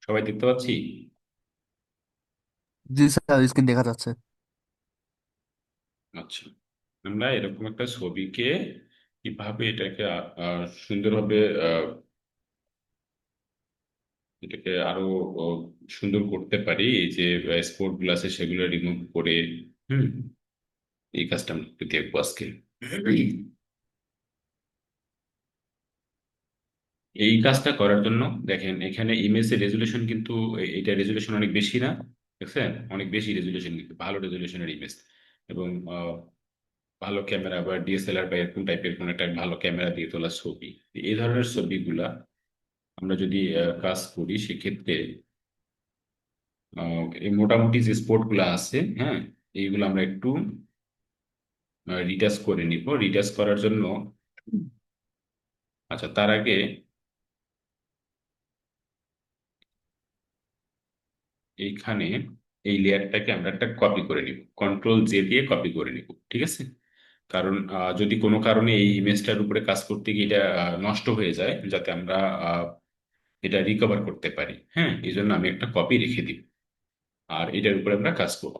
সবাই দেখতে পাচ্ছি। জি স্যার, স্ক্রিন দেখা যাচ্ছে। আচ্ছা, আমরা এরকম একটা ছবিকে কিভাবে এটাকে সুন্দরভাবে এটাকে আরো সুন্দর করতে পারি, এই যে স্পোর্ট গুলো আছে সেগুলো রিমুভ করে। হুম, এই কাজটা আমরা একটু দেখবো আজকে। এই কাজটা করার জন্য দেখেন, এখানে ইমেজের রেজুলেশন কিন্তু এটা রেজুলেশন অনেক বেশি না? দেখছেন, অনেক বেশি রেজুলেশন, কিন্তু ভালো রেজুলেশনের ইমেজ। এবং ভালো ক্যামেরা বা ডিএসএলআর বা এরকম টাইপের কোন একটা ভালো ক্যামেরা দিয়ে তোলা ছবি, এই ধরনের ছবিগুলা আমরা যদি কাজ করি সেক্ষেত্রে এই মোটামুটি যে স্পোর্ট গুলা আছে, হ্যাঁ, এইগুলো আমরা একটু রিটাচ করে নিব। রিটাচ করার জন্য আচ্ছা, তার আগে এইখানে এই লেয়ারটাকে আমরা একটা কপি করে নিব, কন্ট্রোল জে দিয়ে কপি করে নিব, ঠিক আছে? কারণ যদি কোনো কারণে এই ইমেজটার উপরে কাজ করতে গিয়ে এটা নষ্ট হয়ে যায়, যাতে আমরা এটা রিকভার করতে পারি। হ্যাঁ, এই জন্য আমি একটা কপি রেখে দিব, আর এটার উপরে আমরা কাজ করব।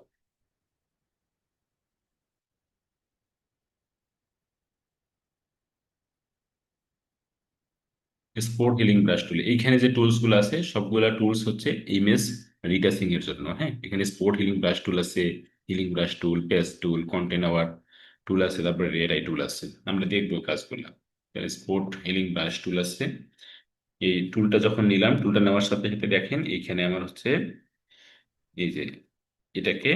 স্পোর্ট হিলিং ব্রাশ টুল, এইখানে যে টুলস গুলো আছে সবগুলা টুলস হচ্ছে ইমেজ রিটাচিং এর জন্য। হ্যাঁ, এখানে স্পোর্ট হিলিং ব্রাশ টুল আছে, হিলিং ব্রাশ টুল, পেস্ট টুল, কন্টেন্ট আওয়ার টুল আছে, তারপরে রেড আই টুল আছে। আমরা দেখবো কাজগুলো। স্পোর্ট হিলিং ব্রাশ টুল আছে, এই টুলটা যখন নিলাম, টুলটা নেওয়ার সাথে সাথে দেখেন এইখানে আমার হচ্ছে এই যে এটাকে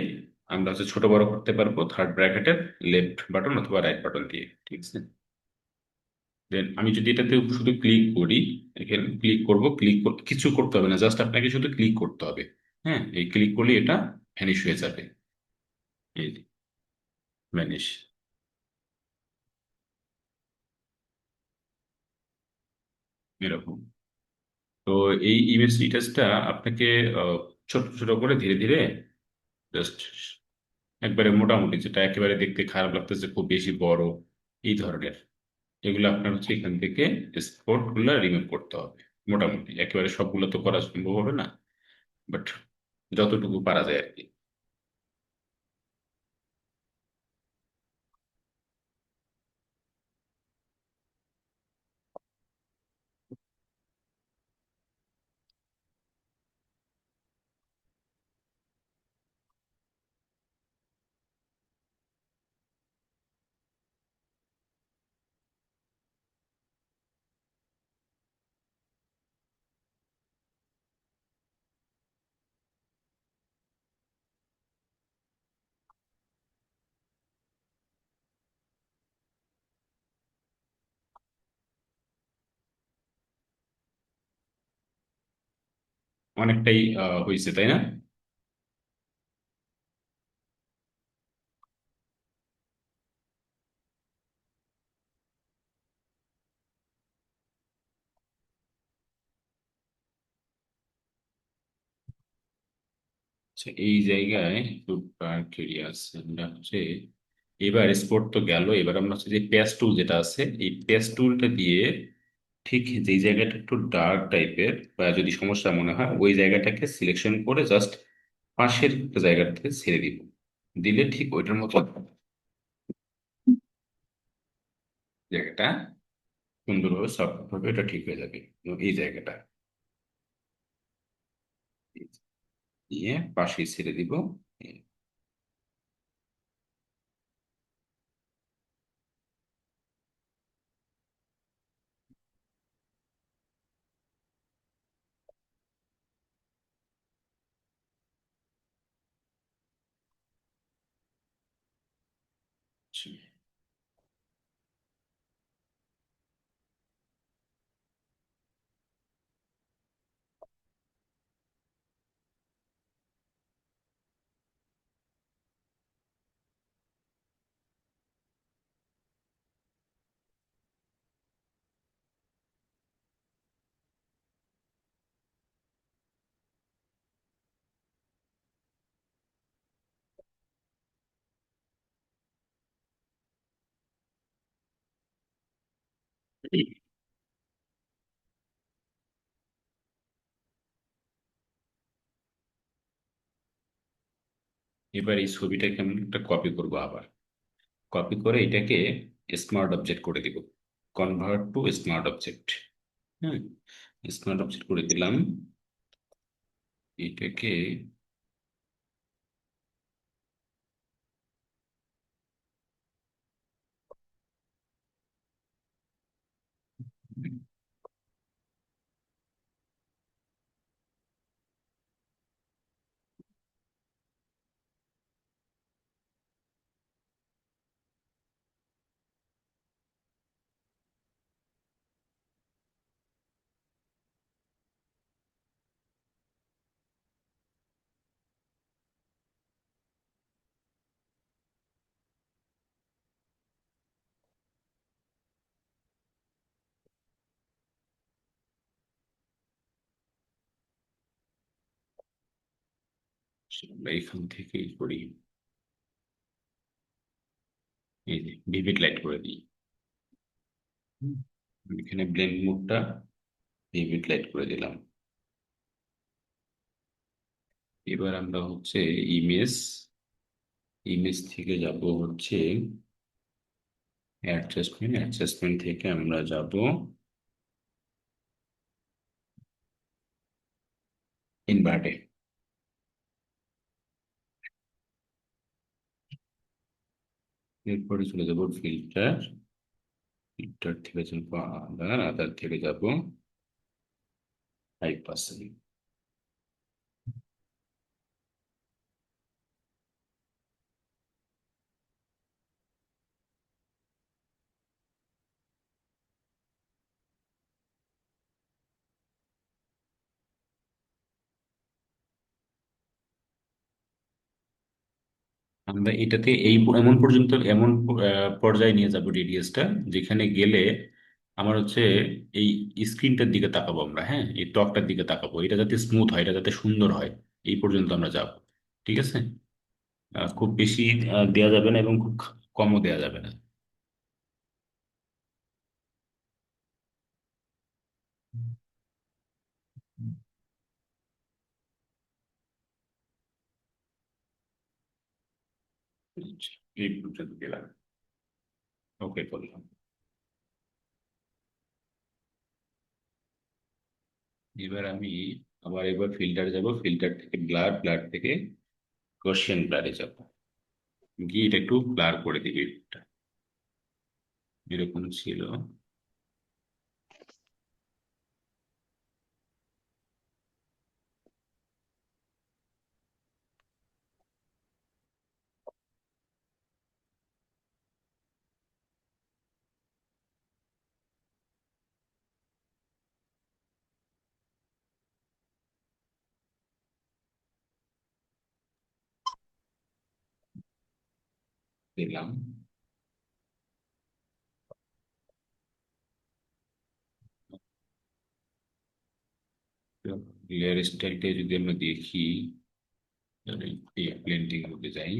আমরা হচ্ছে ছোট বড় করতে পারবো থার্ড ব্র্যাকেটের লেফট বাটন অথবা রাইট বাটন দিয়ে, ঠিক আছে? দেন আমি যদি এটাতে শুধু ক্লিক করি, এখানে ক্লিক করব, ক্লিক কিছু করতে হবে না, জাস্ট আপনাকে শুধু ক্লিক করতে হবে। হ্যাঁ, এই ক্লিক করলে এটা ভ্যানিশ হয়ে যাবে। এই ভ্যানিশ এরকম। তো এই ইমেজ রিটাচটা আপনাকে আহ, ছোট ছোট করে ধীরে ধীরে জাস্ট একবারে মোটামুটি, যেটা একেবারে দেখতে খারাপ লাগতেছে খুব বেশি বড় এই ধরনের, এগুলো আপনার হচ্ছে এখান থেকে স্পট গুলো রিমুভ করতে হবে। মোটামুটি একেবারে সবগুলো তো করা সম্ভব হবে না, বাট যতটুকু পারা যায় আর কি। অনেকটাই হয়েছে, তাই না? আচ্ছা, এই জায়গায় একটু ক্লিয়ার আছে। আমরা হচ্ছে এবার স্পোর্ট তো গেল, এবার আমরা হচ্ছে যে পেজ টুল যেটা আছে, এই পেজ টুলটা দিয়ে ঠিক যে জায়গাটা একটু ডার্ক টাইপের বা যদি সমস্যা মনে হয় ওই জায়গাটাকে সিলেকশন করে জাস্ট পাশের একটা জায়গাটাতে ছেড়ে দিব। দিলে ঠিক ওইটার মতো জায়গাটা সুন্দরভাবে সফট ভাবে এটা ঠিক হয়ে যাবে। এবং এই জায়গাটা দিয়ে পাশে ছেড়ে দিব। এবার এই ছবিটাকে আমি একটা কপি করব, আবার কপি করে এটাকে স্মার্ট অবজেক্ট করে দিব, কনভার্ট টু স্মার্ট অবজেক্ট। হ্যাঁ, স্মার্ট অবজেক্ট করে দিলাম এটাকে। আমরা এখান থেকেই করি, এই যে ভিভিড লাইট করে দিই। হুম, এখানে ব্লেন্ড মোডটা ভিভিড লাইট করে দিলাম। এবার আমরা হচ্ছে ইমেজ, ইমেজ থেকে যাব হচ্ছে অ্যাডজাস্টমেন্ট, অ্যাডজাস্টমেন্ট থেকে আমরা যাব ইনভার্টে। এরপরে চলে যাব ফিল্টার, ফিল্টার থেকে যাবো আদার, আদার থেকে যাব 5%। আমরা এটাতে এই এমন পর্যন্ত, এমন পর্যায়ে নিয়ে যাব রেডিয়াসটা, যেখানে গেলে আমার হচ্ছে এই স্ক্রিনটার দিকে তাকাবো আমরা, হ্যাঁ এই ত্বকটার দিকে তাকাবো, এটা যাতে স্মুথ হয়, এটা যাতে সুন্দর হয়, এই পর্যন্ত আমরা যাব। ঠিক আছে, খুব বেশি দেয়া যাবে না এবং খুব কমও দেয়া যাবে না। আচ্ছা, এই পর্যন্ত গেলাম, ওকে করলাম। এবার আমি আবার এবার ফিল্টার যাব, ফিল্টার থেকে ব্লার, ব্লার থেকে গসিয়ান ব্লারে যাব, গিয়ে এটা একটু ব্লার করে দিবি, এটা এরকম ছিল। দিলাম। লেয়ার স্টাইলটা যদি আমরা দেখি, তাহলে এই ব্লেন্ডিং মধ্যে যাই,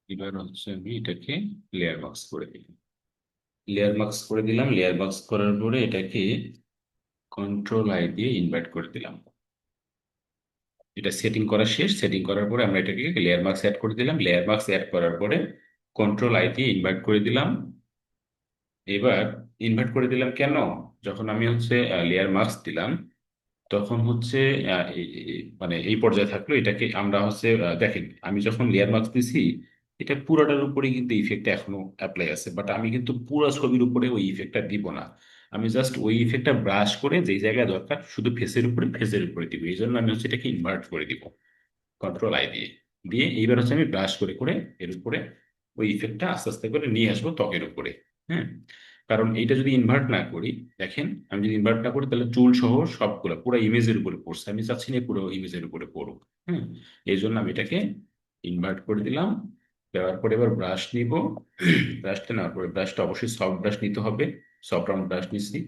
এবার হচ্ছে আমি এটাকে লেয়ার মাস্ক করে দিলাম, লেয়ার মাস্ক করে দিলাম, লেয়ার মাস্ক করার পরে এটাকে কন্ট্রোল আই দিয়ে ইনভার্ট করে দিলাম। এটা সেটিং করা শেষ, সেটিং করার পরে আমরা এটাকে লেয়ার মাস্ক অ্যাড করে দিলাম, লেয়ার মাস্ক অ্যাড করার পরে কন্ট্রোল আই দিয়ে ইনভার্ট করে দিলাম। এবার ইনভার্ট করে দিলাম কেন, যখন আমি হচ্ছে লেয়ার মাস্ক দিলাম, তখন হচ্ছে মানে এই পর্যায়ে থাকলো, এটাকে আমরা হচ্ছে দেখেন আমি যখন লেয়ার মার্কস দিছি, এটা পুরোটার উপরে কিন্তু ইফেক্টটা এখনো অ্যাপ্লাই আছে, বাট আমি কিন্তু পুরো ছবির উপরে ওই ইফেক্টটা দিব না। আমি জাস্ট ওই ইফেক্টটা ব্রাশ করে যেই জায়গায় দরকার শুধু ফেসের উপরে, ফেসের উপরে দিব, এই জন্য আমি হচ্ছে এটাকে ইনভার্ট করে দিব কন্ট্রোল আই দিয়ে। দিয়ে এইবার হচ্ছে আমি ব্রাশ করে করে এর উপরে ওই ইফেক্টটা আস্তে আস্তে করে নিয়ে আসবো ত্বকের উপরে। হ্যাঁ, কারণ এইটা যদি ইনভার্ট না করি, দেখেন আমি যদি ইনভার্ট না করি তাহলে চুল সহ সবগুলো পুরো ইমেজের উপরে পড়ছে, আমি চাচ্ছি না পুরো ইমেজের উপরে পড়ুক। হ্যাঁ, এই জন্য আমি এটাকে ইনভার্ট করে দিলাম। দেওয়ার পরে এবার ব্রাশ নিব। ব্রাশটা নেওয়ার পরে ব্রাশটা অবশ্যই সফট ব্রাশ নিতে হবে। সফট রাউন্ড ব্রাশ নিছি।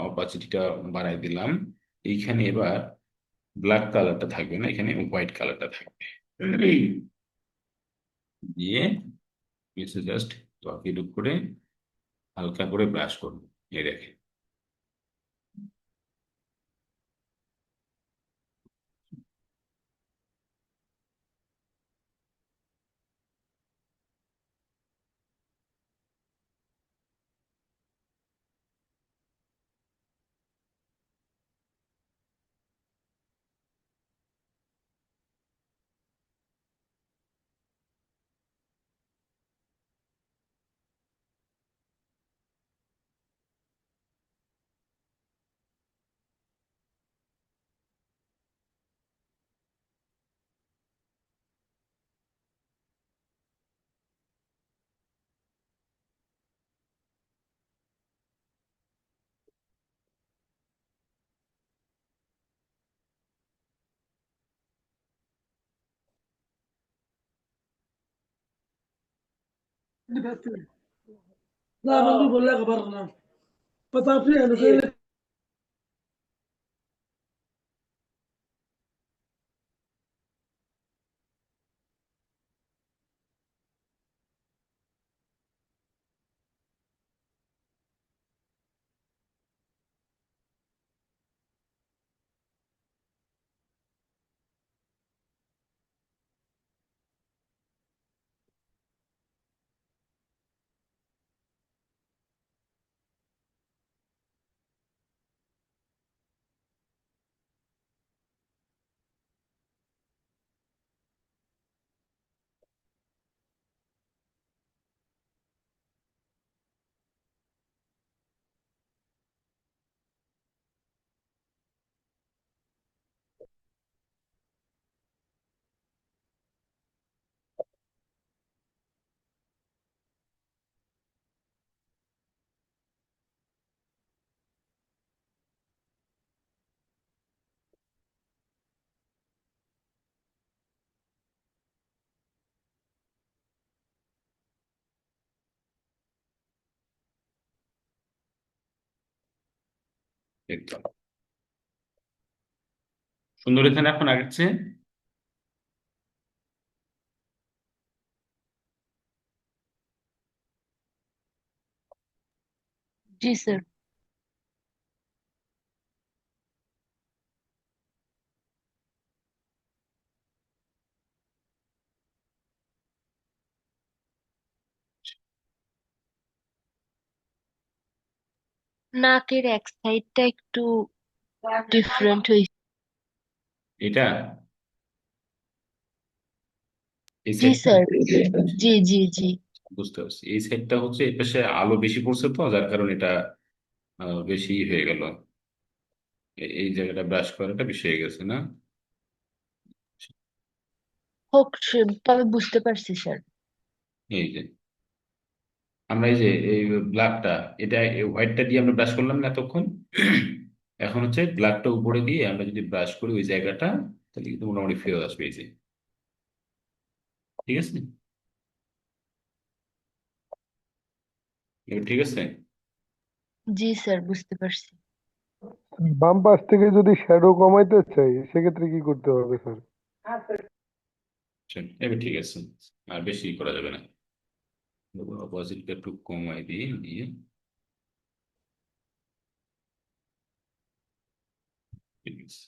অপাসিটিটা বাড়াই দিলাম। এইখানে এবার ব্ল্যাক কালারটা থাকবে না, এখানে হোয়াইট কালারটা থাকবে। দিয়ে নিচে জাস্ট ত্বকে ডুব করে হালকা করে ব্রাশ করবো। এই দেখে। لا ما بقول لك برا بطاطين وكل একদম সুন্দর এখানে এখন আগের চেয়ে। जी सर। নাকের এক সাইডটা একটু ডিফারেন্ট হয়েছে। এটা এই জি সাইডটা স্যার। জি জি জি। বুঝতে পারছি। এই সাইডটা হচ্ছে এই পাশে আলো বেশি পড়ছে তো, যার কারণে এটা বেশি হয়ে গেল। এই জায়গাটা ব্রাশ করাটা বেশি হয়ে গেছে না? হোক তবে বুঝতে পারছি স্যার। এই যে আমরা এই যে এই ব্ল্যাকটা, এটা হোয়াইটটা দিয়ে আমরা ব্রাশ করলাম না এতক্ষণ। এখন হচ্ছে ব্ল্যাকটা উপরে দিয়ে আমরা যদি ব্রাশ করি ওই জায়গাটা, তাহলে কিন্তু মোটামুটি ফেরত আসবে এই যে। ঠিক আছে, এবার ঠিক আছে। জি স্যার বুঝতে পারছি। বাম পাশ থেকে যদি শ্যাডো কমাইতে চাই সেক্ষেত্রে কি করতে হবে স্যার? চল, এবার ঠিক আছে। আর বেশি করা যাবে না। অপোজিটটা একটু কমাই দিয়ে দিয়ে ঠিক আছে।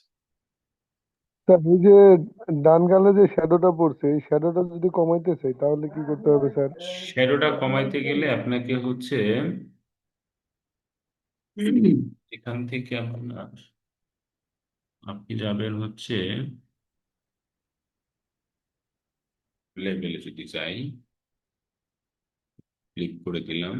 স্যার এই যে ডান গালে যে শ্যাডোটা পড়ছে এই শ্যাডোটা যদি কমাইতে চাই তাহলে কি করতে হবে স্যার? শ্যাডোটা কমাইতে গেলে আপনাকে হচ্ছে এখান থেকে আপনার আপনি যাবেন হচ্ছে লেভেলে, যদি যাই ক্লিক করে দিলাম।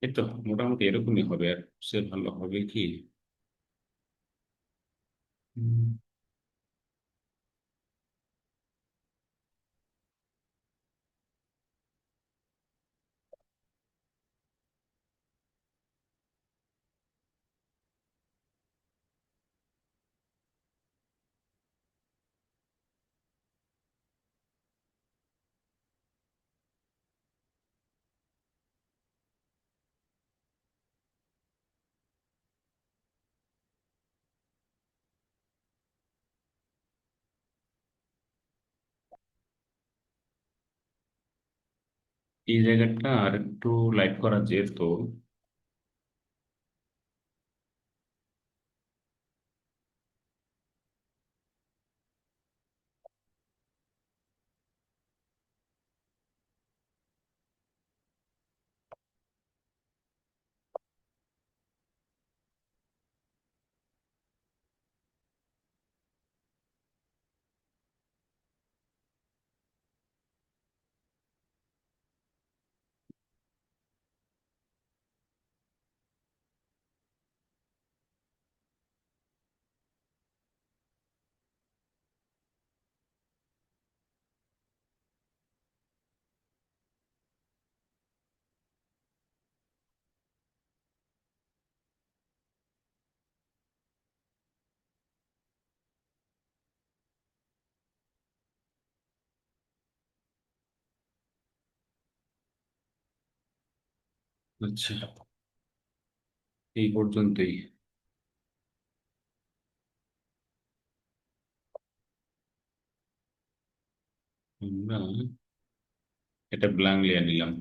এই তো মোটামুটি এরকমই হবে, আর সে ভালো হবে কি? হুম, এই জায়গাটা আর একটু লাইট করা যেত। আচ্ছা, এই পর্যন্তই। আমরা এটা ব্ল্যাঙ্ক লেয়ার নিলাম।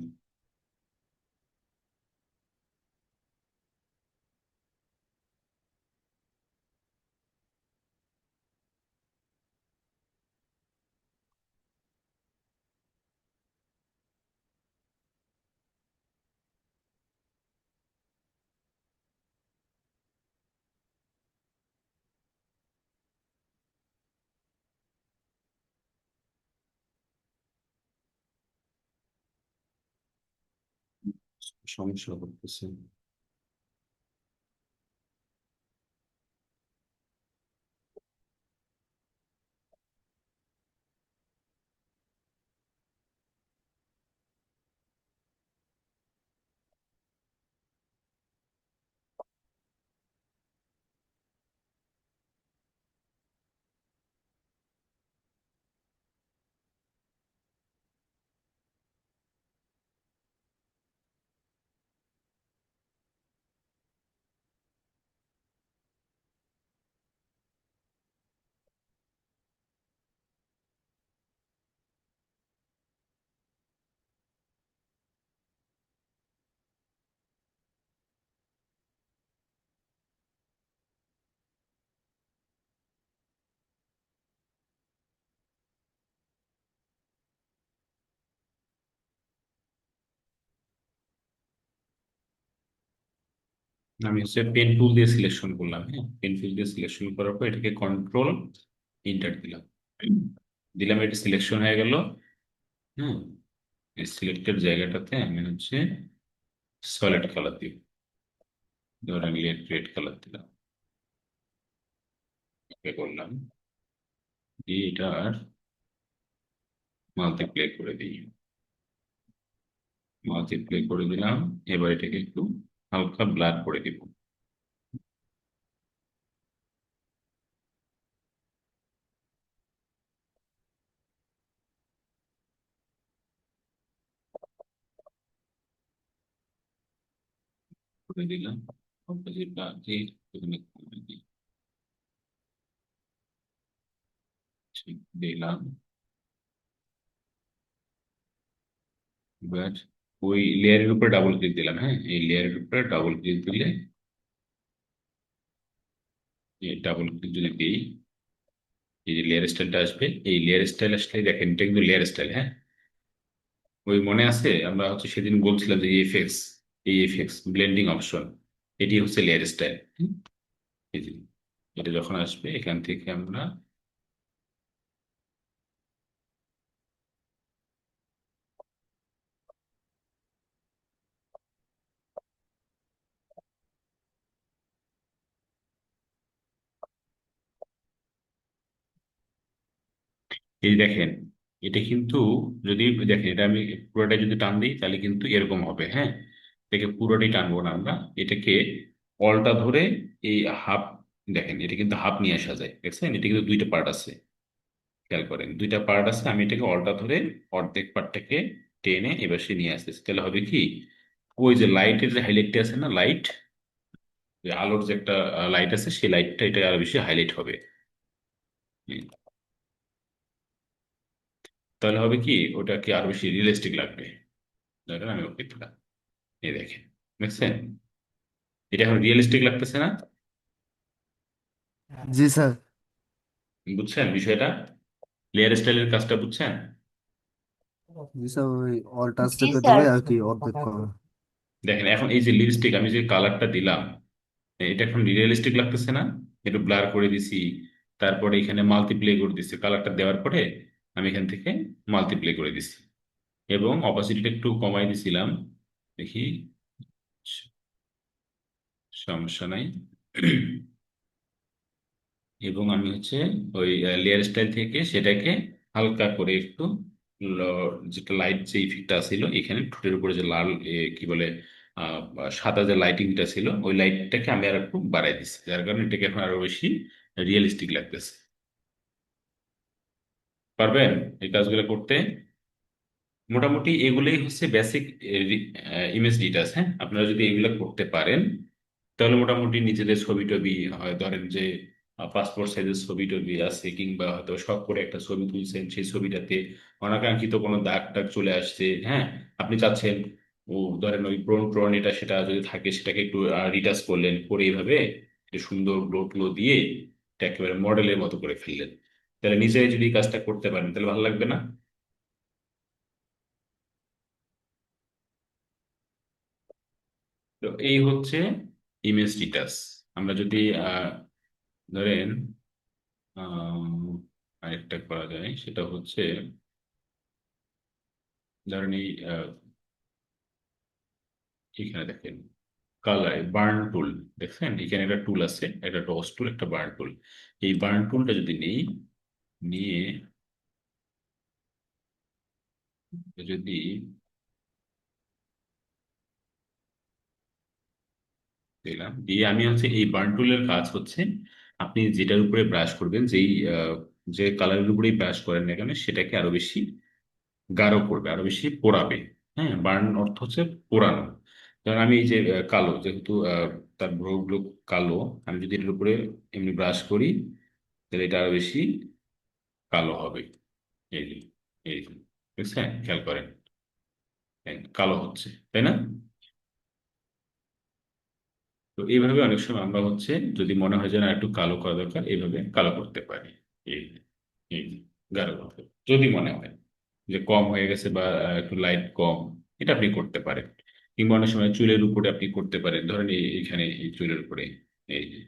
সমস্যা করতেছে। আমি হচ্ছে পেন টুল দিয়ে সিলেকশন করলাম, হ্যাঁ, পেন টুল দিয়ে সিলেকশন করার পর এটাকে কন্ট্রোল ইন্টার দিলাম। দিলাম, এটা সিলেকশন হয়ে গেল। হুম, এই সিলেক্টেড জায়গাটাতে আমি হচ্ছে সলিড কালার দিব, ধরেন রেড কালার দিলাম। ওকে করলাম, দিয়ে এটার মাল্টিপ্লাই করে দিই। মাল্টিপ্লাই করে দিলাম। এবার এটাকে একটু হালকা ব্লার করে দিব। করে দিলাম। অপোজিট বাকি এখানে করে দিই। ঠিক দিলাম। এবার ওই লেয়ারের উপরে ডাবল ক্লিক দিলাম, হ্যাঁ, এই লেয়ারের উপরে ডাবল ক্লিক দিলে, এই ডাবল ক্লিক যদি দিই, এই যে লেয়ার স্টাইলটা আসবে, এই লেয়ার স্টাইল আসলে দেখেন এটা কিন্তু লেয়ার স্টাইল, হ্যাঁ। ওই মনে আছে আমরা হচ্ছে সেদিন বলছিলাম যে এফএক্স, এই এফএক্স ব্লেন্ডিং অপশন, এটি হচ্ছে লেয়ার স্টাইল। এই যে এটা যখন আসবে এখান থেকে আমরা এই দেখেন, এটা কিন্তু, যদি দেখেন এটা আমি পুরোটাই যদি টান দিই তাহলে কিন্তু এরকম হবে, হ্যাঁ। এটাকে পুরোটাই টানবো না আমরা, এটাকে অলটা ধরে এই হাফ, দেখেন এটা কিন্তু হাফ নিয়ে আসা যায়, দেখছেন এটা কিন্তু দুইটা পার্ট আছে, খেয়াল করেন দুইটা পার্ট আছে, আমি এটাকে অলটা ধরে অর্ধেক পার্টটাকে টেনে এবার সে নিয়ে আসতেছি, তাহলে হবে কি, ওই যে লাইটের যে হাইলাইটটা আছে না, লাইট, যে আলোর যে একটা লাইট আছে, সেই লাইটটা এটা আরো বেশি হাইলাইট হবে। হুম। তাহলে হবে কি, ওটাকে আরো বেশি রিয়েলিস্টিক লাগবে। ধরেন আমি ওকে দিলাম, এই দেখেন, দেখছেন এটা এখন রিয়েলিস্টিক লাগতেছে না? জি স্যার। বুঝছেন বিষয়টা, লেয়ার স্টাইলের কাজটা বুঝছেন? জি স্যার, ওই অলটা জি স্টেপে স্যার। ধরে আর কি অর্ধেক করা। দেখেন এখন এই যে লিপস্টিক আমি যে কালারটা দিলাম, এটা এখন রিয়েলিস্টিক লাগতেছে না? একটু ব্লার করে দিছি, তারপরে এখানে মাল্টিপ্লে করে দিছি, কালারটা দেওয়ার পরে আমি এখান থেকে মাল্টিপ্লে করে দিছি, এবং অপাসিটিটা একটু কমাই দিছিলাম, দেখি, সমস্যা নাই। এবং আমি হচ্ছে ওই লেয়ার স্টাইল থেকে সেটাকে হালকা করে একটু যেটা লাইট যে ইফেক্টটা ছিল এখানে ঠোঁটের উপরে যে লাল কি বলে আহ, সাদা যে লাইটিংটা ছিল, ওই লাইটটাকে আমি আর একটু বাড়াই দিচ্ছি, যার কারণে এটাকে এখন আরো বেশি রিয়েলিস্টিক লাগতেছে। পারবেন এই কাজগুলো করতে? মোটামুটি এগুলোই হচ্ছে বেসিক ইমেজ ডিটাচ, হ্যাঁ। আপনারা যদি এগুলো করতে পারেন তাহলে মোটামুটি নিজেদের ছবি টবি হয়, ধরেন যে পাসপোর্ট সাইজের ছবি টবি আছে, কিংবা হয়তো শখ করে একটা ছবি তুলছেন, সেই ছবিটাতে অনাকাঙ্ক্ষিত কোনো দাগ টাগ চলে আসছে, হ্যাঁ, আপনি চাচ্ছেন ও, ধরেন ওই ব্রন ট্রন এটা সেটা যদি থাকে সেটাকে একটু রিটাচ করলেন, করে এইভাবে একটু সুন্দর গ্লো ট্লো দিয়ে এটা একেবারে মডেলের মতো করে ফেললেন, তাহলে নিজে যদি এই কাজটা করতে পারেন তাহলে ভালো লাগবে না? তো এই হচ্ছে ইমেজ ডিটাচ। আমরা যদি আহ, ধরেন আরেকটা করা যায়, সেটা হচ্ছে ধরেন এই এখানে দেখেন কালার বার্ন টুল, দেখছেন এখানে একটা টুল আছে, একটা ডস টুল, একটা বার্ন টুল। এই বার্ন টুলটা যদি নিই, নিয়ে যদি দিলাম, দিয়ে আমি হচ্ছে এই বার্ন টুলের কাজ হচ্ছে, আপনি যেটার উপরে ব্রাশ করবেন, যেই যে কালারের উপরেই ব্রাশ করেন না কেন, সেটাকে আরো বেশি গাঢ় করবে, আরো বেশি পোড়াবে। হ্যাঁ, বার্ন অর্থ হচ্ছে পোড়ানো। কারণ আমি এই যে কালো, যেহেতু তার ভ্রুগুলো কালো, আমি যদি এটার উপরে এমনি ব্রাশ করি তাহলে এটা আরো বেশি কালো হবে। এই যে, এই যে, বুঝছেন, খেয়াল করেন, এই কালো হচ্ছে, তাই না? তো এইভাবে অনেক সময় আমরা হচ্ছে যদি মনে হয় যে না একটু কালো করা দরকার, এইভাবে কালো করতে পারি। এই এই গাঢ় করতে, যদি মনে হয় যে কম হয়ে গেছে বা একটু লাইট কম, এটা আপনি করতে পারেন। কিংবা অনেক সময় চুলের উপরে আপনি করতে পারেন, ধরেন এইখানে এই চুলের উপরে এই যে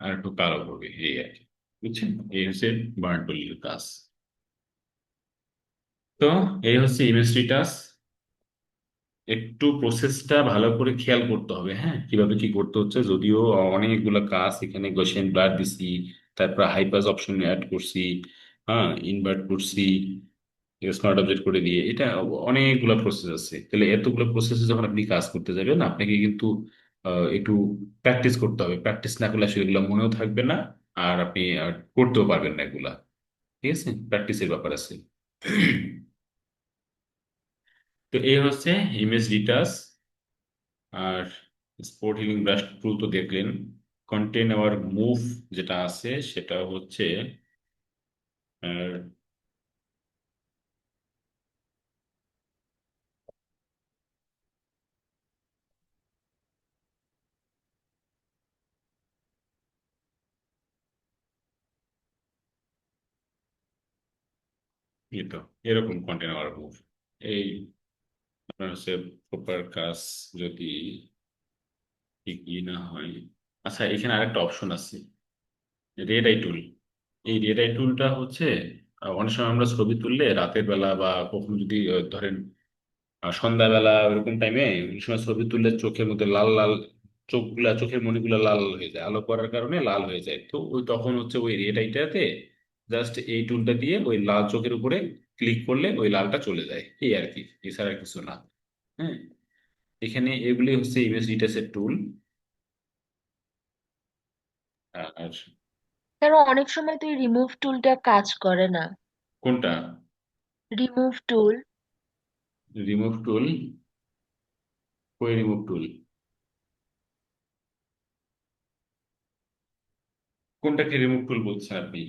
আর একটু কালো করবে, এই আর কি, বুঝছেন? এই হচ্ছে বার্ন টুলের কাজ। তো এই হচ্ছে ইমেজ টাচ। একটু প্রসেসটা ভালো করে খেয়াল করতে হবে, হ্যাঁ, কিভাবে কি করতে হচ্ছে, যদিও অনেকগুলো কাজ এখানে গসিয়ান ব্লার দিছি, তারপর হাইপাস অপশন অ্যাড করছি, হ্যাঁ, ইনভার্ট করছি, স্মার্ট অবজেক্ট করে দিয়ে, এটা অনেকগুলো প্রসেস আছে, তাহলে এতগুলো প্রসেসে যখন আপনি কাজ করতে যাবেন আপনাকে কিন্তু একটু প্র্যাকটিস করতে হবে, প্র্যাকটিস না করলে আসলে এগুলো মনেও থাকবে না, আর আপনি করতেও পারবেন না এগুলা, ঠিক আছে, প্র্যাকটিসের ব্যাপার আছে। তো এই হচ্ছে ইমেজ ডিটাচ। আর স্পট হিলিং ব্রাশ টুল তো দেখলেন। কন্টেন আওয়ার মুভ যেটা আছে সেটা হচ্ছে আহ, এই তো এরকম কন্টেন আওয়ার মুভ, এই আপনার হচ্ছে প্রপার কাজ যদি ঠিকই না হয়। আচ্ছা, এখানে আরেকটা অপশন আছে, রেড আই টুল। এই রেড আই টুলটা হচ্ছে অনেক সময় আমরা ছবি তুললে রাতের বেলা বা কখনো যদি ধরেন সন্ধ্যাবেলা এরকম টাইমে অনেক সময় ছবি তুললে চোখের মধ্যে লাল লাল চোখের মণিগুলো লাল হয়ে যায়, আলো পড়ার কারণে লাল হয়ে যায়। তো ওই তখন হচ্ছে ওই রেটাইটাতে জাস্ট এই টুলটা দিয়ে ওই লাল চোখের উপরে ক্লিক করলে ওই লালটা চলে যায়, এই আর কি, এছাড়া কিছু না। হ্যাঁ, এখানে এগুলি হচ্ছে ইমেজ ডিটেক্টর টুল। আর স্যার অনেক সময় তো রিমুভ টুলটা কাজ করে না। কোনটা? রিমুভ টুল। রিমুভ টুল? ওই রিমুভ টুল কোনটাকে রিমুভ টুল বলছেন আপনি?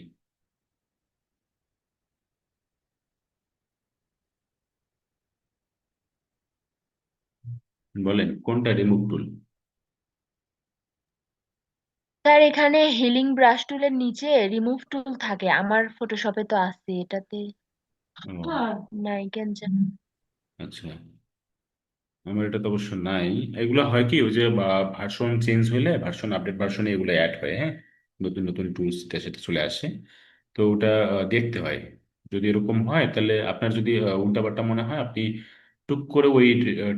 বলেন কোনটা রিমুভ টুল? স্যার এখানে হিলিং ব্রাশ টুলের নিচে রিমুভ টুল থাকে, আমার ফটোশপে তো আছে, এটাতে ও, নাই কেন জানি। আচ্ছা, আমার এটা তো অবশ্য নাই। এগুলো হয় কি, ওই যে ভার্সন চেঞ্জ হইলে, ভার্সন আপডেট ভার্সনে এগুলো অ্যাড হয়, হ্যাঁ, নতুন নতুন টুলস সেটা চলে আসে। তো ওটা দেখতে হয়। যদি এরকম হয় তাহলে আপনার যদি উল্টাপাল্টা মনে হয়, আপনি টুক করে ওই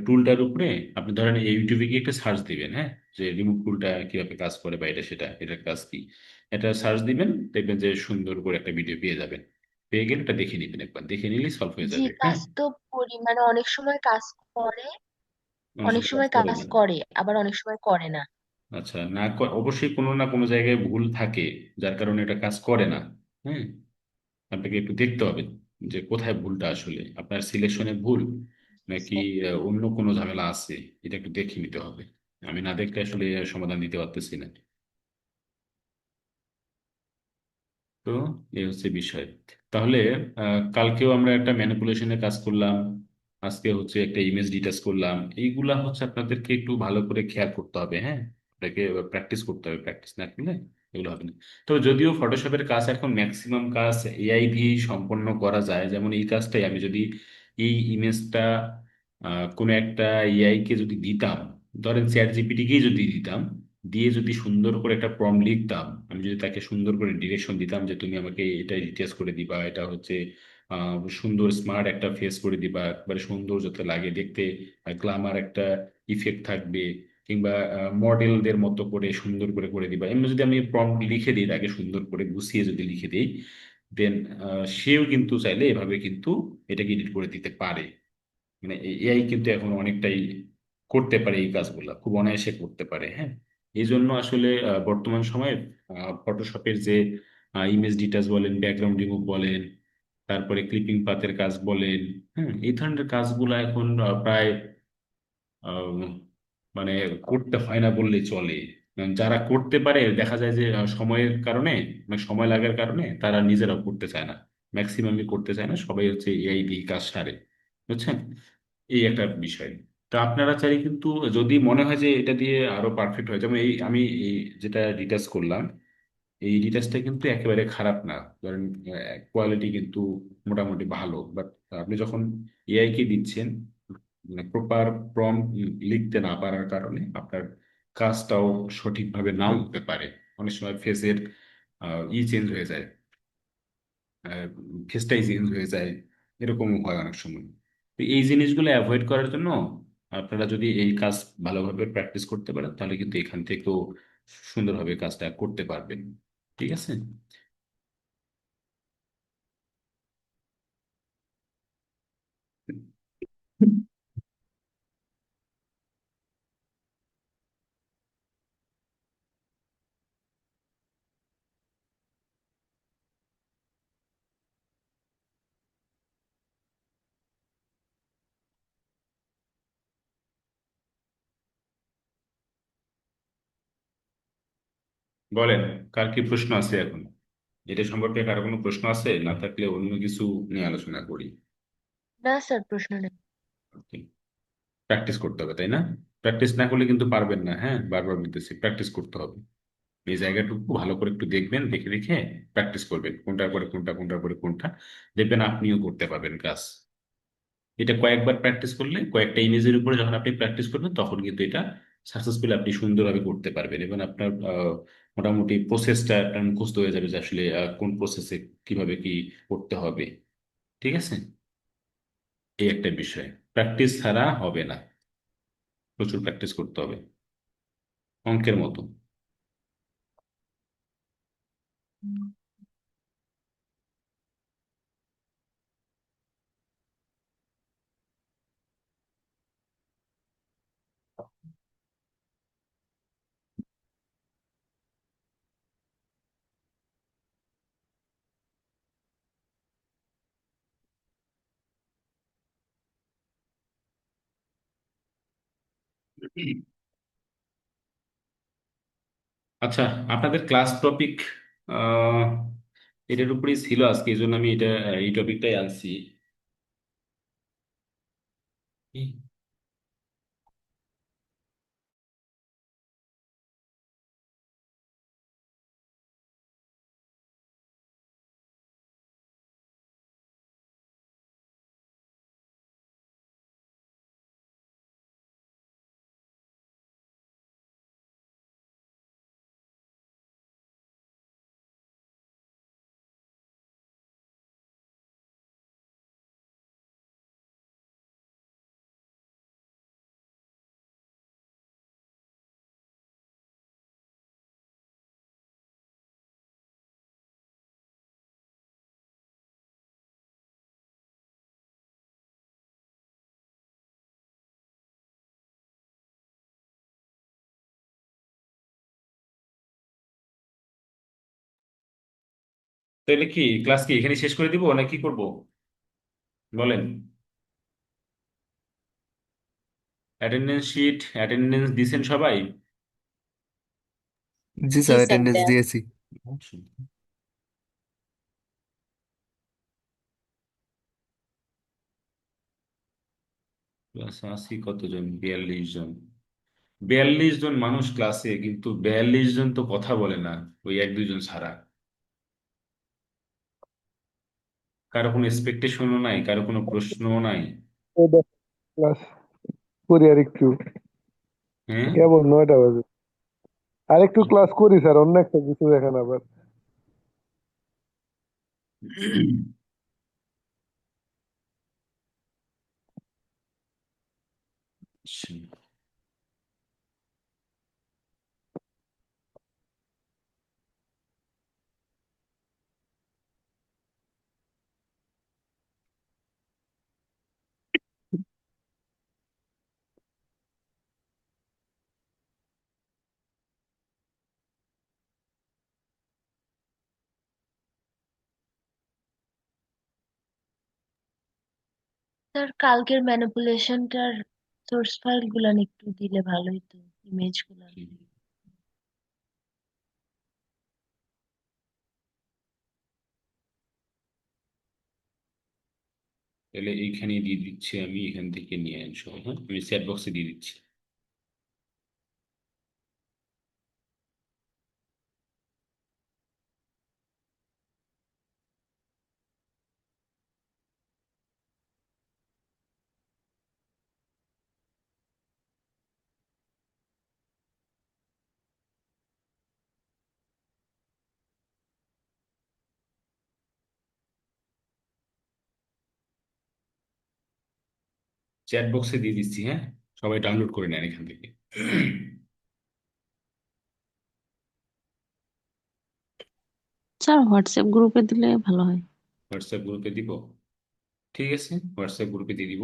টুলটার উপরে আপনি ধরেন ইউটিউবে গিয়ে একটা সার্চ দিবেন, হ্যাঁ, যে রিমুভ টুলটা কিভাবে কাজ করে বা এটা সেটা, এটার কাজ কি, এটা সার্চ দিবেন, দেখবেন যে সুন্দর করে একটা ভিডিও পেয়ে যাবেন। পেয়ে গেলে এটা দেখে নিবেন, একবার দেখে নিলেই সলভ হয়ে জি, যাবে। হ্যাঁ, কাজ তো করি, মানে অনেক সময় কাজ করে, আমার অনেক সাথে কাজ সময় করে কাজ না। করে আবার অনেক সময় করে না। আচ্ছা, অবশ্যই কোনো না কোনো জায়গায় ভুল থাকে, যার কারণে এটা কাজ করে না। হ্যাঁ, আপনাকে একটু দেখতে হবে যে কোথায় ভুলটা, আসলে আপনার সিলেকশনে ভুল নাকি অন্য কোনো ঝামেলা আছে, এটা একটু দেখে নিতে হবে। আমি না দেখলে আসলে সমাধান দিতে পারতেছি না। তো এই হচ্ছে বিষয়। তাহলে কালকেও আমরা একটা ম্যানিপুলেশনের কাজ করলাম, আজকে হচ্ছে একটা ইমেজ ডিটাচ করলাম। এইগুলা হচ্ছে আপনাদেরকে একটু ভালো করে খেয়াল করতে হবে, হ্যাঁ, এটাকে প্র্যাকটিস করতে হবে, প্র্যাকটিস না করলে এগুলো হবে না। তো যদিও ফটোশপের কাজ এখন ম্যাক্সিমাম কাজ এআই দিয়ে সম্পন্ন করা যায়, যেমন এই কাজটাই আমি যদি এই ইমেজটা কোনো একটা এআই কে যদি দিতাম, ধরেন চ্যাট জিপিটিকেই যদি দিতাম, দিয়ে যদি সুন্দর করে একটা প্রম্পট লিখতাম, আমি যদি তাকে সুন্দর করে ডিরেকশন দিতাম যে তুমি আমাকে এটা ডিটেলস করে দিবা, এটা হচ্ছে সুন্দর স্মার্ট একটা ফেস করে দিবা, একবারে সুন্দর যাতে লাগে দেখতে, গ্ল্যামার একটা ইফেক্ট থাকবে, কিংবা মডেলদের মতো করে সুন্দর করে করে দিবা, এমনি যদি আমি প্রম্পট লিখে দিই, তাকে সুন্দর করে গুছিয়ে যদি লিখে দিই, দেন সেও কিন্তু চাইলে এভাবে কিন্তু এটাকে এডিট করে দিতে পারে। মানে এআই কিন্তু এখন অনেকটাই করতে পারে, এই কাজগুলো খুব অনায়াসে করতে পারে। হ্যাঁ, এই জন্য আসলে বর্তমান সময়ে ফটোশপের যে ইমেজ ডিটাচ বলেন, ব্যাকগ্রাউন্ড রিমুভ বলেন, তারপরে ক্লিপিং পাতের কাজ বলেন, হ্যাঁ, এই ধরনের কাজগুলো এখন প্রায় আহ, মানে করতে হয় না বললেই চলে। যারা করতে পারে দেখা যায় যে সময়ের কারণে, মানে সময় লাগার কারণে তারা নিজেরাও করতে চায় না, ম্যাক্সিমামই করতে চায় না, সবাই হচ্ছে এআই দিয়ে কাজ সারে, বুঝছেন? এই একটা বিষয়। তো আপনারা চাই কিন্তু, যদি মনে হয় যে এটা দিয়ে আরো পারফেক্ট হয়, যেমন এই আমি এই যেটা ডিটাচ করলাম, এই ডিটাচটা কিন্তু একেবারে খারাপ না, ধরেন কোয়ালিটি কিন্তু মোটামুটি ভালো, বাট আপনি যখন এআই কে দিচ্ছেন, মানে প্রপার প্রম্পট লিখতে না পারার কারণে আপনার কাজটাও সঠিকভাবে নাও হতে পারে। অনেক সময় ফেসের চেঞ্জ হয়ে যায়, ফেসটাই চেঞ্জ হয়ে যায়, এরকমও হয় অনেক সময়। তো এই জিনিসগুলো অ্যাভয়েড করার জন্য আপনারা যদি এই কাজ ভালোভাবে প্র্যাকটিস করতে পারেন, তাহলে কিন্তু এখান থেকেও সুন্দরভাবে কাজটা করতে পারবেন। ঠিক আছে? বলেন, কার কি প্রশ্ন আছে এখন? এটা সম্পর্কে কারো কোনো প্রশ্ন আছে? না থাকলে অন্য কিছু নিয়ে আলোচনা করি। না স্যার, প্রশ্ন নেই। প্র্যাকটিস করতে হবে, তাই না? প্র্যাকটিস না করলে কিন্তু পারবেন না, হ্যাঁ, বারবার বলতেছি, প্র্যাকটিস করতে হবে। এই জায়গাটুকু ভালো করে একটু দেখবেন, দেখে দেখে প্র্যাকটিস করবেন, কোনটার পরে কোনটা, কোনটার পরে কোনটা, দেখবেন আপনিও করতে পারবেন কাজ। এটা কয়েকবার প্র্যাকটিস করলে, কয়েকটা ইমেজের উপরে যখন আপনি প্র্যাকটিস করবেন, তখন কিন্তু এটা সাকসেসফুলি আপনি সুন্দরভাবে করতে পারবেন, এবং আপনার মোটামুটি প্রসেসটা আপনার মুখস্থ হয়ে যাবে যে আসলে কোন প্রসেসে কিভাবে কি করতে হবে। ঠিক আছে? এই একটা বিষয়, প্র্যাকটিস ছাড়া হবে না, প্রচুর প্র্যাকটিস করতে হবে। অঙ্কের মতো। আচ্ছা, আপনাদের ক্লাস টপিক এটার উপরেই ছিল আজকে, এই জন্য আমি এই টপিকটাই আনছি। তাহলে কি ক্লাস কি এখানে শেষ করে দিব না কি করব বলেন? অ্যাটেন্ডেন্স শিট, অ্যাটেন্ডেন্স দিছেন সবাই? জি জি স্যার স্যার অ্যাটেন্ডেন্স দেন। দিয়েছি। ক্লাসে আছি কতজন? 42 জন। 42 জন মানুষ ক্লাসে, কিন্তু 42 জন তো কথা বলে না, ওই এক দুইজন ছাড়া। কারো কোনো এক্সপেকটেশনও নাই, কারো কোনো প্রশ্নও নাই। ক্লাস করি আর একটু, হ্যাঁ। কেমন 9টা বাজে, আর একটু ক্লাস করি স্যার, অন্য একটা কিছু দেখেন আবার। স্যার কালকের ম্যানিপুলেশনটার সোর্স ফাইল গুলান একটু দিলে ভালো হতো, ইমেজ গুলান। তাহলে এইখানেই দিয়ে দিচ্ছি, আমি এখান থেকে নিয়ে আসবো। হ্যাঁ, আমি চ্যাট বক্সে দিয়ে দিচ্ছি। চ্যাট বক্সে দিয়ে দিচ্ছি, হ্যাঁ, সবাই ডাউনলোড করে নেন এখান থেকে। স্যার হোয়াটসঅ্যাপ গ্রুপে দিলে ভালো হয়। হোয়াটসঅ্যাপ গ্রুপে দিব? ঠিক আছে, হোয়াটসঅ্যাপ গ্রুপে দিয়ে দিব।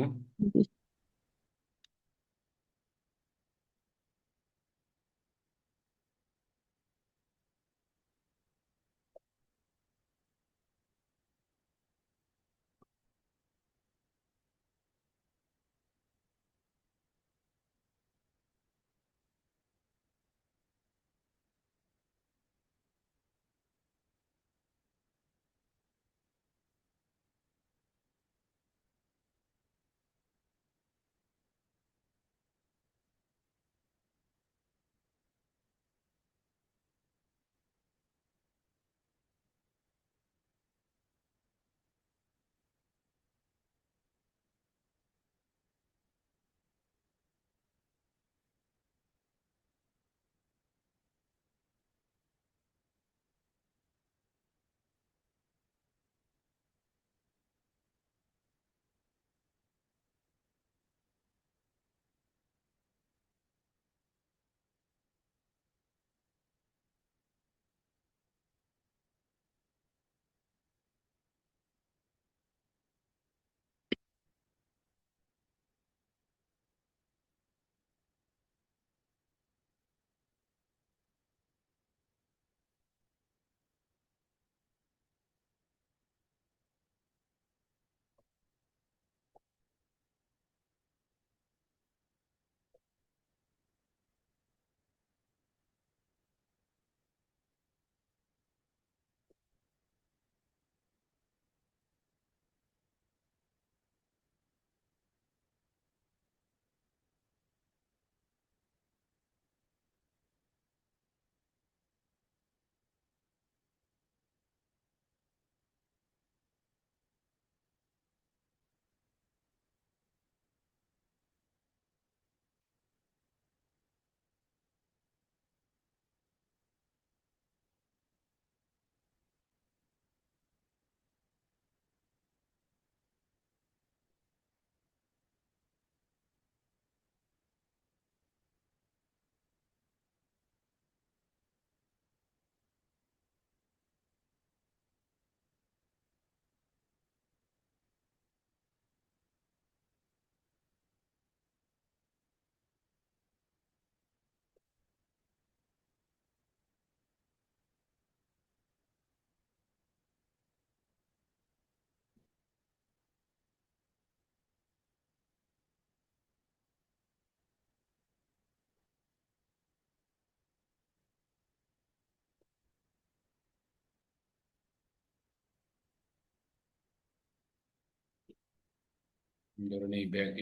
ধরেন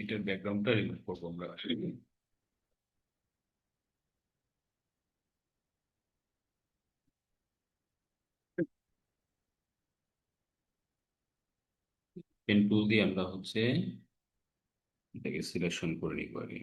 এটার ব্যাকগ্রাউন্ডটা রিমুভ করবো আমরা। পেন টুল দিয়ে আমরা হচ্ছে এটাকে সিলেকশন করে নিব আগে।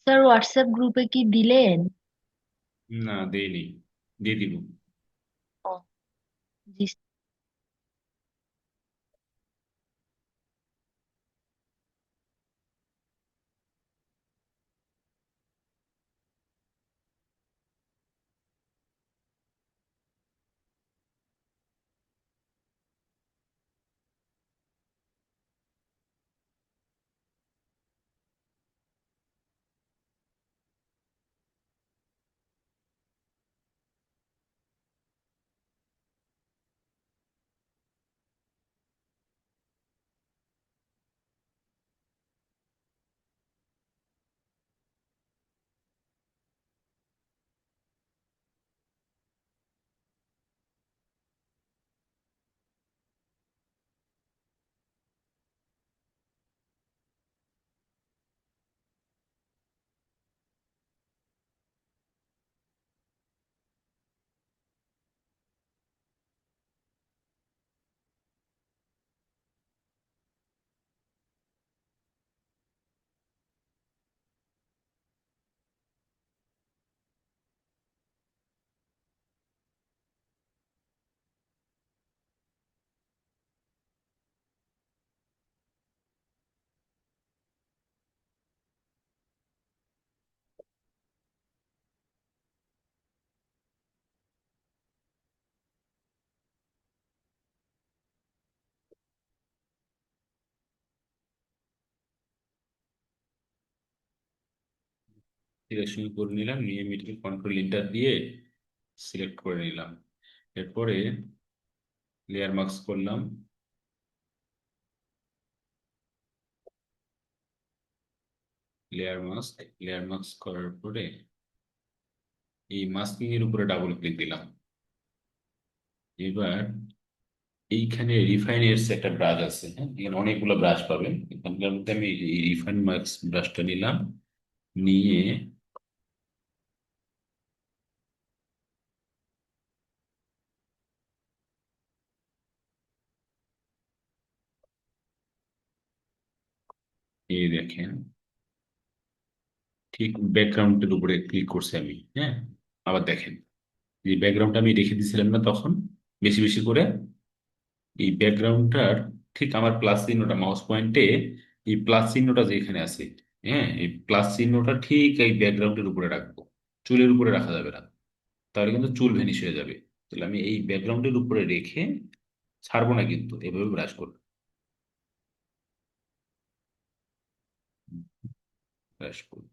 স্যার হোয়াটসঅ্যাপ গ্রুপে কি দিলেন? না, দেইনি, দিয়ে দিব। ও, জি। সিলেকশন করে নিলাম, নিয়ে আমি এটাকে কন্ট্রোল এন্টার দিয়ে সিলেক্ট করে নিলাম। এরপরে লেয়ার মাস্ক করলাম। লেয়ার মাস্ক করার পরে এই মাস্কিং এর উপরে ডাবল ক্লিক দিলাম। এবার এইখানে রিফাইন এর একটা ব্রাশ আছে, হ্যাঁ, এখানে অনেকগুলো ব্রাশ পাবেন। এখানকার মধ্যে আমি এই রিফাইন মাস্ক ব্রাশটা নিলাম, নিয়ে এই দেখেন ঠিক ব্যাকগ্রাউন্ডের উপরে ক্লিক করছি আমি, হ্যাঁ। আবার দেখেন এই ব্যাকগ্রাউন্ডটা আমি রেখে দিয়েছিলাম না তখন, বেশি বেশি করে। এই ব্যাকগ্রাউন্ডটার ঠিক আমার প্লাস চিহ্নটা, মাউস পয়েন্টে এই প্লাস চিহ্নটা যেখানে আছে, হ্যাঁ, এই প্লাস চিহ্নটা ঠিক এই ব্যাকগ্রাউন্ডের উপরে রাখবো। চুলের উপরে রাখা যাবে না, তাহলে কিন্তু চুল ভ্যানিশ হয়ে যাবে। তাহলে আমি এই ব্যাকগ্রাউন্ডের উপরে রেখে ছাড়বো না, কিন্তু এভাবে ব্রাশ করবো। ব্রাশ করবো।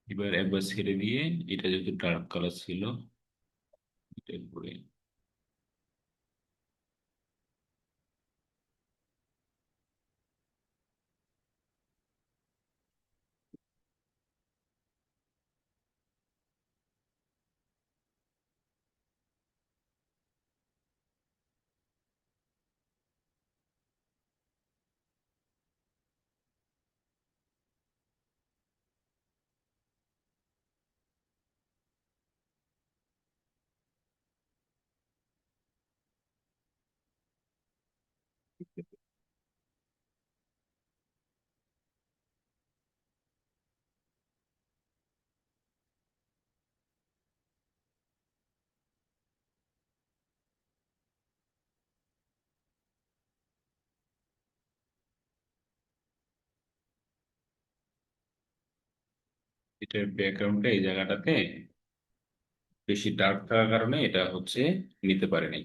এবার একবার ছেড়ে দিয়ে, এটা যেহেতু ডার্ক কালার ছিল, এটার উপরে এটার ব্যাকগ্রাউন্ডটা এই জায়গাটাতে বেশি ডার্ক থাকার কারণে এটা হচ্ছে নিতে পারেনি।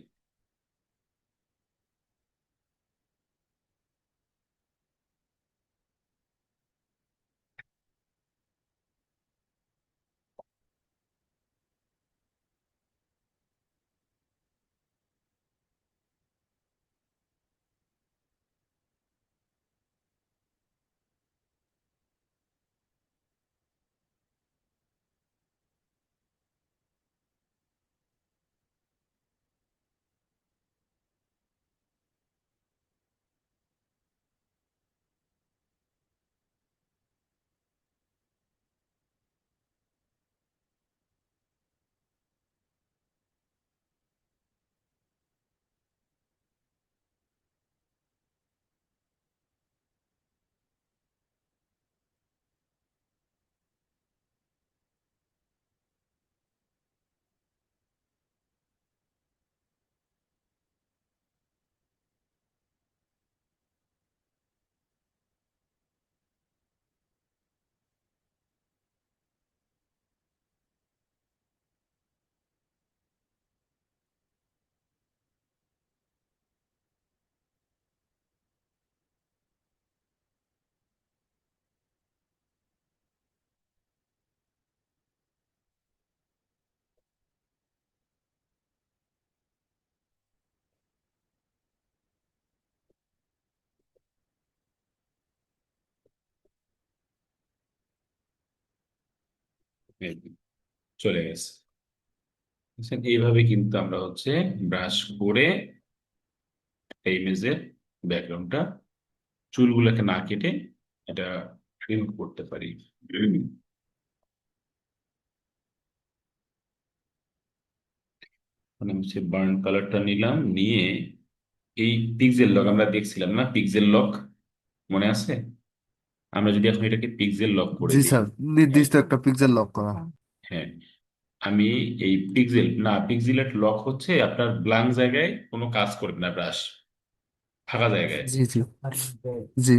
এই চলে গেছে। বুঝছেন? এইভাবে কিন্তু আমরা হচ্ছে ব্রাশ করে এই ইমেজের ব্যাকগ্রাউন্ডটা চুলগুলোকে না কেটে এটা রিমুভ করতে পারি। মানে হচ্ছে বার্ন কালারটা নিলাম, নিয়ে এই পিক্সেল লক আমরা দেখছিলাম না, পিক্সেল লক মনে আছে? আমরা যদি এখন এটাকে পিক্সেল লক করে জি দিই। স্যার, হ্যাঁ, নির্দিষ্ট একটা পিক্সেল লক করা। হ্যাঁ, আমি এই পিক্সেলের লক হচ্ছে আপনার ব্ল্যাঙ্ক জায়গায় কোনো কাজ করবে না ব্রাশ, ফাঁকা জায়গায়। জি জি জি,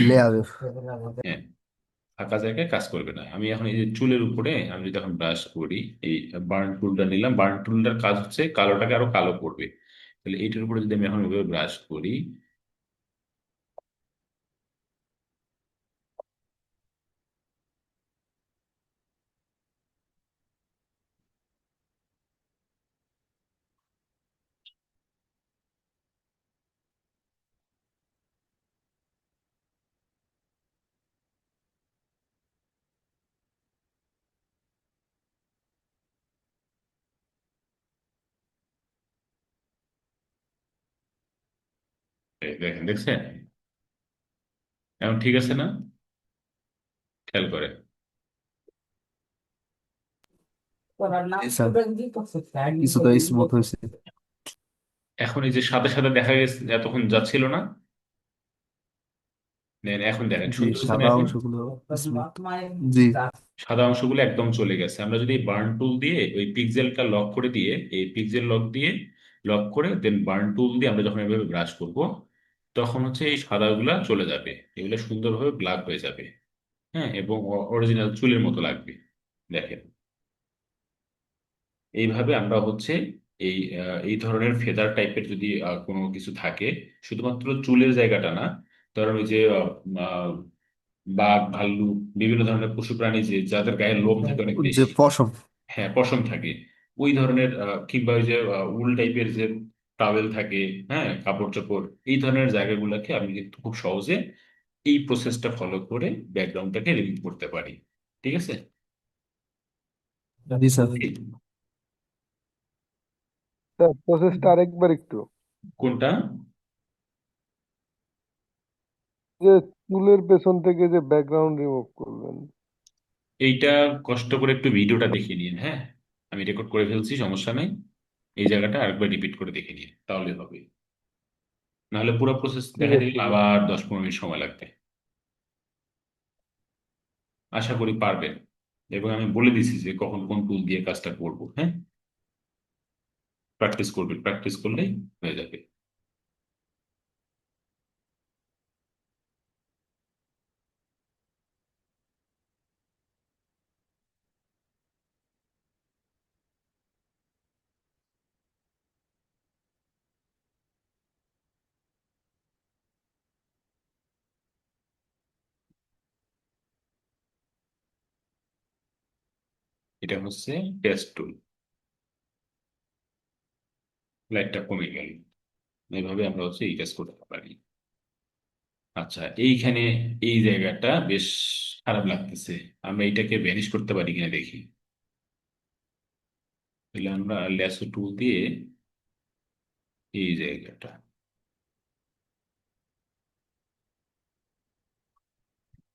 লেয়ারে। হ্যাঁ, ফাঁকা জায়গায় কাজ করবে না। আমি এখন এই যে চুলের উপরে আমি যদি এখন ব্রাশ করি, এই বার্ন টুলটা নিলাম, বার্ন টুলটার কাজ হচ্ছে কালোটাকে আরো কালো করবে। তাহলে এইটার উপরে যদি আমি এখন এভাবে ব্রাশ করি, এই দেখেন, দেখছেন? এখন ঠিক আছে না? খেয়াল করে। জি স্যার, কিছুটা স্মুথ হয়েছে। এখন এই যে সাদা সাদা দেখা গেছে এতক্ষণ যাচ্ছিল না, এখন দেখেন জি, সুন্দর হচ্ছে না সাদা এখন? অংশগুলো স্মুথ। জি সাদা অংশগুলো একদম চলে গেছে। আমরা যদি বার্ন টুল দিয়ে ওই পিক্সেলটা লক করে দিয়ে, এই পিক্সেল লক দিয়ে লক করে দেন বার্ন টুল দিয়ে আমরা যখন এভাবে ব্রাশ করব, তখন হচ্ছে এই সাদাগুলা চলে যাবে, এগুলো সুন্দরভাবে ব্ল্যাক হয়ে যাবে। হ্যাঁ, এবং অরিজিনাল চুলের মতো লাগবে। দেখেন, এইভাবে আমরা হচ্ছে এই ধরনের ফেদার টাইপের যদি কোনো কিছু থাকে, শুধুমাত্র চুলের জায়গাটা না, ধরেন ওই যে আহ, বাঘ ভাল্লুক বিভিন্ন ধরনের পশু প্রাণী যে যাদের গায়ে লোম থাকে অনেক যে বেশি, পশম। হ্যাঁ পশম থাকে, ওই ধরনের কিংবা ওই যে উল টাইপের যে টাওয়েল থাকে, হ্যাঁ কাপড় চোপড়, এই ধরনের জায়গাগুলোকে আমি কিন্তু খুব সহজে এই প্রসেসটা ফলো করে ব্যাকগ্রাউন্ডটাকে রিমুভ করতে পারি। ঠিক আছে? জি স্যার। স্যার প্রসেসটা আরেকবার একটু, কোনটা? যে চুলের পেছন থেকে যে ব্যাকগ্রাউন্ড রিমুভ করবেন। এইটা কষ্ট করে একটু ভিডিওটা দেখে নিন, হ্যাঁ, আমি রেকর্ড করে ফেলছি, সমস্যা নাই। এই জায়গাটা আরেকবার রিপিট করে দেখে নিন, তাহলে হবে। নাহলে পুরো প্রসেস ঠিক দেখা আছে গেলে আবার 10-15 মিনিট সময় লাগবে। আশা করি পারবেন, এবং আমি বলে দিছি যে কখন কোন টুল দিয়ে কাজটা করব। হ্যাঁ, প্র্যাকটিস করবেন, প্র্যাকটিস করলেই হয়ে যাবে। এটা হচ্ছে পেস্ট টুল। লাইটটা কমে গেল। এইভাবে আমরা হচ্ছে এই কাজ করতে পারি। আচ্ছা, এইখানে এই জায়গাটা বেশ খারাপ লাগতেছে, আমরা এটাকে ভ্যানিশ করতে পারি কিনা দেখি। তাহলে আমরা ল্যাসো টুল দিয়ে এই জায়গাটা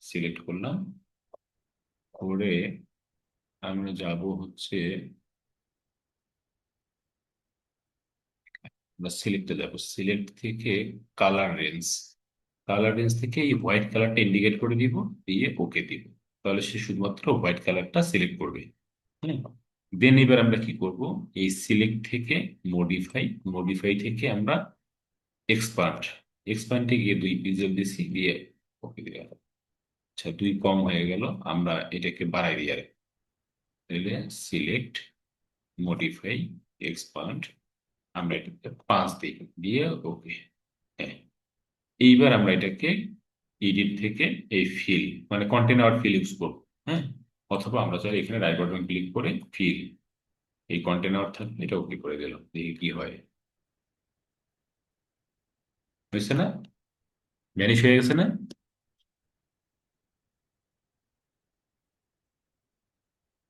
সিলেক্ট করলাম, করে আমরা যাব হচ্ছে, আমরা সিলেক্টে যাব, সিলেক্ট থেকে কালার রেঞ্জ থেকে এই হোয়াইট কালারটা ইন্ডিকেট করে দিব, দিয়ে ওকে দিব। তাহলে সে শুধুমাত্র হোয়াইট কালারটা সিলেক্ট করবে। হ্যাঁ, দেন এবার আমরা কি করব, এই সিলেক্ট থেকে মডিফাই থেকে আমরা এক্সপান্ড, এক্সপান্ডে গিয়ে 2 পিক্সেল দিছি, দিয়ে ওকে দিয়ে। আচ্ছা, 2 কম হয়ে গেল, আমরা এটাকে বাড়াই দিয়ে তাহলে সিলেক্ট, মডিফাই, এক্সপান্ড, আমরা এটাকে 5 দিই, দিয়ে ওকে। হ্যাঁ, এইবার আমরা এটাকে এডিট থেকে এই ফিল মানে কন্টেনার ফিল ইউজ করবো। হ্যাঁ, অথবা আমরা চাই এখানে রাইট বাটন ক্লিক করে ফিল, এই কন্টেনার থাকলে এটা ওকে করে দিলাম, দেখি কি হয়। বুঝছে না, ভ্যানিশ হয়ে গেছে না?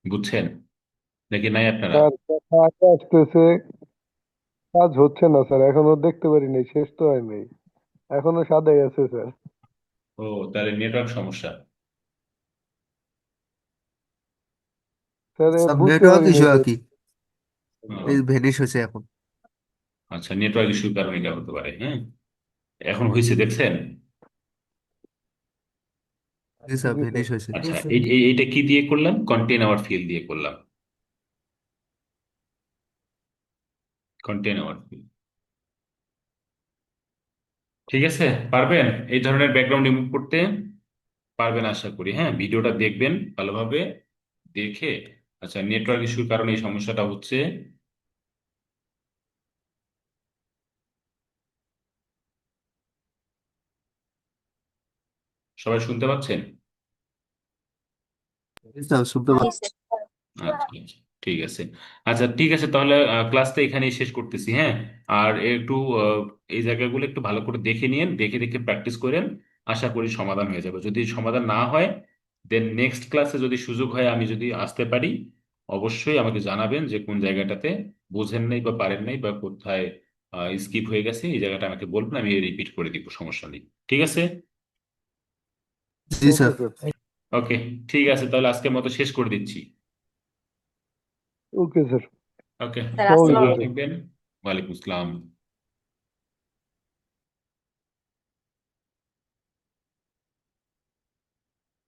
বুঝছেন নাকি নাই আপনারা? স্যার কথা আগে আসতেছে, কাজ হচ্ছে না স্যার, এখনো দেখতে পারি নাই, শেষ তো হয় নাই, এখনো সাদাই আছে স্যার। ও, তাহলে নেটওয়ার্ক সমস্যা। স্যার সব বুঝতে নেটওয়ার্ক পারি ইস্যু নাই আর যে কি, ও, এই ভ্যানিশ হয়েছে এখন। আচ্ছা, নেটওয়ার্ক ইস্যুর কারণে এটা হতে পারে। হ্যাঁ, এখন হয়েছে দেখছেন? জি স্যার, জি স্যার। ভ্যানিশ হয়েছে। আচ্ছা, এইটা কি দিয়ে করলাম, কন্টেনার ফিল দিয়ে করলাম, কন্টেনার ফিল। ঠিক আছে, পারবেন এই ধরনের ব্যাকগ্রাউন্ড রিমুভ করতে? পারবেন আশা করি। হ্যাঁ, ভিডিওটা দেখবেন ভালোভাবে দেখে। আচ্ছা, নেটওয়ার্ক ইস্যুর কারণে এই সমস্যাটা হচ্ছে। সবাই শুনতে পাচ্ছেন? জি স্যার, শুনতে জি পাচ্ছি। স্যার। আচ্ছা আচ্ছা, ঠিক আছে। আচ্ছা, ঠিক আছে, তাহলে ক্লাসটা এখানেই শেষ করতেছি। হ্যাঁ, আর একটু এই জায়গাগুলো একটু ভালো করে দেখে নিন, দেখে দেখে প্র্যাকটিস করেন। আশা করি সমাধান হয়ে যাবে। যদি সমাধান না হয়, দেন নেক্সট ক্লাসে যদি সুযোগ হয়, আমি যদি আসতে পারি, অবশ্যই আমাকে জানাবেন যে কোন জায়গাটাতে বোঝেন নাই বা পারেন নাই, বা কোথায় স্কিপ হয়ে গেছে, এই জায়গাটা আমাকে বলবেন, আমি রিপিট করে দিব, সমস্যা নেই। ঠিক আছে? জি ওকে স্যার। স্যার। ওকে, ঠিক আছে, তাহলে আজকের মতো শেষ করে দিচ্ছি। Okay sir. ওকে, স্যার আসসালামু ভালো আলাইকুম স্যার। থাকবেন। ওয়ালাইকুম আসসালাম।